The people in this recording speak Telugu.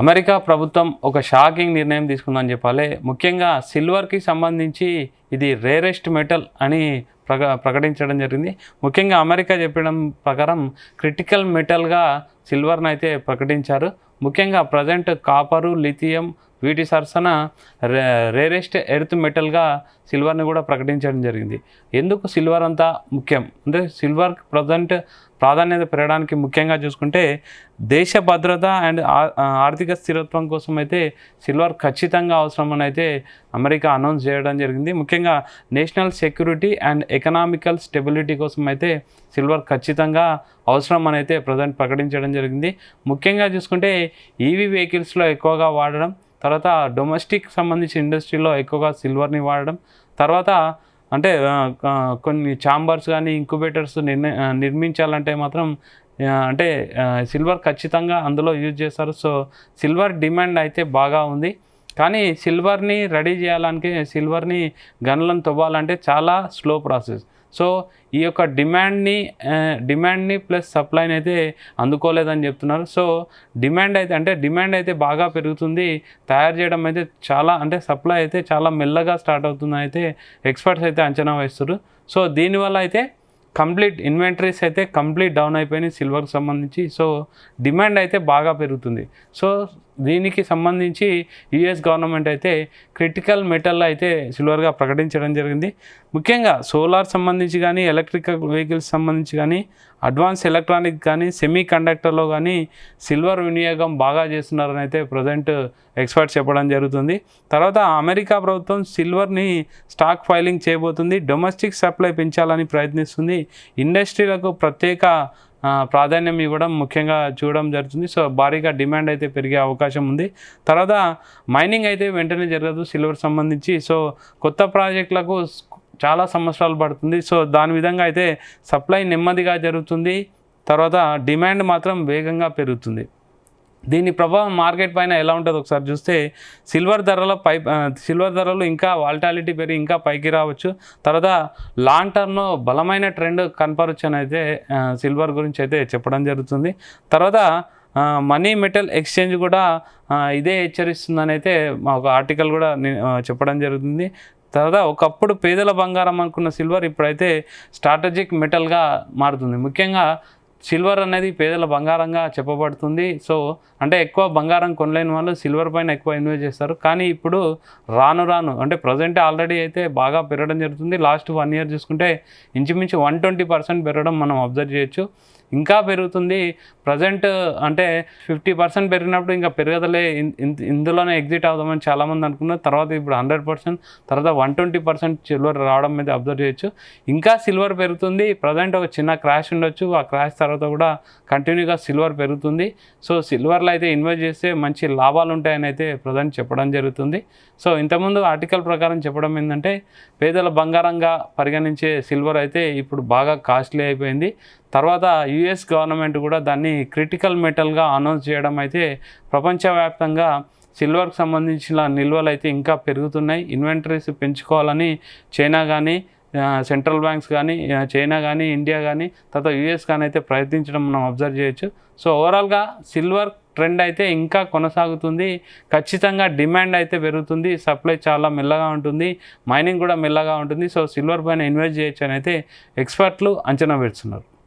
అమెరికా ప్రభుత్వం ఒక షాకింగ్ నిర్ణయం తీసుకుందని చెప్పాలి. ముఖ్యంగా సిల్వర్‌కి సంబంధించి ఇది రేరెస్ట్ మెటల్ అని ప్రకటించడం జరిగింది. ముఖ్యంగా అమెరికా చెప్పడం ప్రకారం క్రిటికల్ మెటల్‌గా సిల్వర్‌నైతే ప్రకటించారు. ముఖ్యంగా ప్రజెంట్ కాపరు, లిథియం వీటి సరసన రేరెస్ట్ ఎర్త్ మెటల్‌గా సిల్వర్‌ని కూడా ప్రకటించడం జరిగింది. ఎందుకు సిల్వర్ అంత ముఖ్యం అంటే సిల్వర్ ప్రజెంట్ ప్రాధాన్యత పెరగడానికి ముఖ్యంగా చూసుకుంటే దేశ భద్రత అండ్ ఆర్థిక స్థిరత్వం కోసం అయితే సిల్వర్ ఖచ్చితంగా అవసరమని అయితే అమెరికా అనౌన్స్ చేయడం జరిగింది. ముఖ్యంగా national security and economical stability కోసం అయితే సిల్వర్ ఖచ్చితంగా అవసరం అని అయితే ప్రజెంట్ ప్రకటించడం జరిగింది. ముఖ్యంగా చూసుకుంటే ఈవీ వెహికల్స్లో ఎక్కువగా వాడడం, తర్వాత డొమెస్టిక్ సంబంధించిన ఇండస్ట్రీలో ఎక్కువగా సిల్వర్ని వాడడం, తర్వాత అంటే కొన్ని ఛాంబర్స్ కానీ ఇంక్యుబేటర్స్ నిర్మించాలంటే మాత్రం అంటే సిల్వర్ ఖచ్చితంగా అందులో యూజ్ చేస్తారు. సో సిల్వర్ డిమాండ్ అయితే బాగా ఉంది. కానీ సిల్వర్ని రెడీ చేయాలంటే సిల్వర్ని గనులను తవ్వాలంటే చాలా స్లో ప్రాసెస్. సో ఈ యొక్క డిమాండ్ని ప్లస్ సప్లైని అయితే అందుకోలేదని చెప్తున్నారు. సో డిమాండ్ అయితే బాగా పెరుగుతుంది. తయారు చేయడం అయితే చాలా అంటే సప్లై అయితే చాలా మెల్లగా స్టార్ట్ అవుతుంది అయితే ఎక్స్పర్ట్స్ అయితే అంచనా వేస్తారు. సో దీనివల్ల అయితే కంప్లీట్ ఇన్వెంటరీస్ అయితే కంప్లీట్ డౌన్ అయిపోయినాయి సిల్వర్కి సంబంధించి. సో డిమాండ్ అయితే బాగా పెరుగుతుంది. సో దీనికి సంబంధించి యుఎస్ గవర్నమెంట్ అయితే క్రిటికల్ మెటల్ అయితే సిల్వర్గా ప్రకటించడం జరిగింది. ముఖ్యంగా సోలార్ సంబంధించి కానీ, ఎలక్ట్రికల్ వెహికల్స్ సంబంధించి కానీ, అడ్వాన్స్ ఎలక్ట్రానిక్ కానీ, సెమీ కండక్టర్లో కానీ సిల్వర్ వినియోగం బాగా చేస్తున్నారని అయితే ప్రజెంట్ ఎక్స్పర్ట్స్ చెప్పడం జరుగుతుంది. తర్వాత అమెరికా ప్రభుత్వం సిల్వర్ని స్టాక్ ఫైలింగ్ చేయబోతుంది. డొమెస్టిక్ సప్లై పెంచాలని ప్రయత్నిస్తుంది. ఇండస్ట్రీలకు ప్రత్యేక ప్రాధాన్యం ఇవ్వడం ముఖ్యంగా చూడడం జరుగుతుంది. సో భారీగా డిమాండ్ అయితే పెరిగే అవకాశం ఉంది. తర్వాత మైనింగ్ అయితే వెంటనే జరగదు సిల్వర్ సంబంధించి. సో కొత్త ప్రాజెక్టులకు చాలా సంవత్సరాలు పడుతుంది. సో దాని విధంగా అయితే సప్లై నెమ్మదిగా జరుగుతుంది. తర్వాత డిమాండ్ మాత్రం వేగంగా పెరుగుతుంది. దీని ప్రభావం మార్కెట్ పైన ఎలా ఉంటుందో ఒకసారి చూస్తే సిల్వర్ ధరలు ఇంకా వాలటాలిటీ పెరిగి ఇంకా పైకి రావచ్చు. తర్వాత లాంగ్ టర్మ్లో బలమైన ట్రెండ్ కనపరచు అని అయితే సిల్వర్ గురించి అయితే చెప్పడం జరుగుతుంది. తర్వాత మనీ మెటల్ ఎక్స్చేంజ్ కూడా ఇదే హెచ్చరిస్తుందని అయితే ఒక ఆర్టికల్ కూడా చెప్పడం జరుగుతుంది. తర్వాత ఒకప్పుడు పేదల బంగారం అనుకున్న సిల్వర్ ఇప్పుడైతే స్ట్రాటజిక్ మెటల్గా మారుతుంది. ముఖ్యంగా సిల్వర్ అనేది పేదల బంగారంగా చెప్పబడుతుంది. సో అంటే ఎక్కువ బంగారం కొనలేని వాళ్ళు సిల్వర్ పైన ఎక్కువ ఇన్వెస్ట్ చేస్తారు. కానీ ఇప్పుడు రాను అంటే ప్రజెంట్ ఆల్రెడీ అయితే బాగా పెరగడం జరుగుతుంది. లాస్ట్ 1 year చూసుకుంటే ఇంచుమించు 120% పెరగడం మనం అబ్జర్వ్ చేయొచ్చు. ఇంకా పెరుగుతుంది. ప్రజెంట్ అంటే 50% పెరిగినప్పుడు ఇంకా పెరగదలే, ఇందులోనే ఎగ్జిట్ అవుదామని చాలామంది అనుకున్నారు. తర్వాత ఇప్పుడు 100%, తర్వాత 120% సిల్వర్ రావడం మీద అబ్జర్వ్ చేయొచ్చు. ఇంకా సిల్వర్ పెరుగుతుంది. ప్రజెంట్ ఒక చిన్న క్రాష్ ఉండొచ్చు. ఆ క్రాష్ తర్వాత కూడా కంటిన్యూగా సిల్వర్ పెరుగుతుంది. సో సిల్వర్లో అయితే ఇన్వెస్ట్ చేస్తే మంచి లాభాలు ఉంటాయని అయితే ప్రజెంట్ చెప్పడం జరుగుతుంది. సో ఇంతకుముందు ఆర్టికల్ ప్రకారం చెప్పడం ఏంటంటే పేదల బంగారంగా పరిగణించే సిల్వర్ అయితే ఇప్పుడు బాగా కాస్ట్లీ అయిపోయింది. తర్వాత యుఎస్ గవర్నమెంట్ కూడా దాన్ని క్రిటికల్ మెటల్గా అనౌన్స్ చేయడం అయితే ప్రపంచవ్యాప్తంగా సిల్వర్కి సంబంధించిన నిల్వలు అయితే ఇంకా పెరుగుతున్నాయి. ఇన్వెంటరీస్ పెంచుకోవాలని చైనా కానీ, సెంట్రల్ బ్యాంక్స్ కానీ, చైనా కానీ, ఇండియా కానీ, తర్వాత యుఎస్ కానీ అయితే ప్రయత్నించడం మనం అబ్జర్వ్ చేయొచ్చు. సో ఓవరాల్గా సిల్వర్ ట్రెండ్ అయితే ఇంకా కొనసాగుతుంది. ఖచ్చితంగా డిమాండ్ అయితే పెరుగుతుంది. సప్లై చాలా మెల్లగా ఉంటుంది. మైనింగ్ కూడా మెల్లగా ఉంటుంది. సో సిల్వర్ పైన ఇన్వెస్ట్ చేయొచ్చు అని అయితే ఎక్స్పర్ట్లు అంచనా వేస్తున్నారు.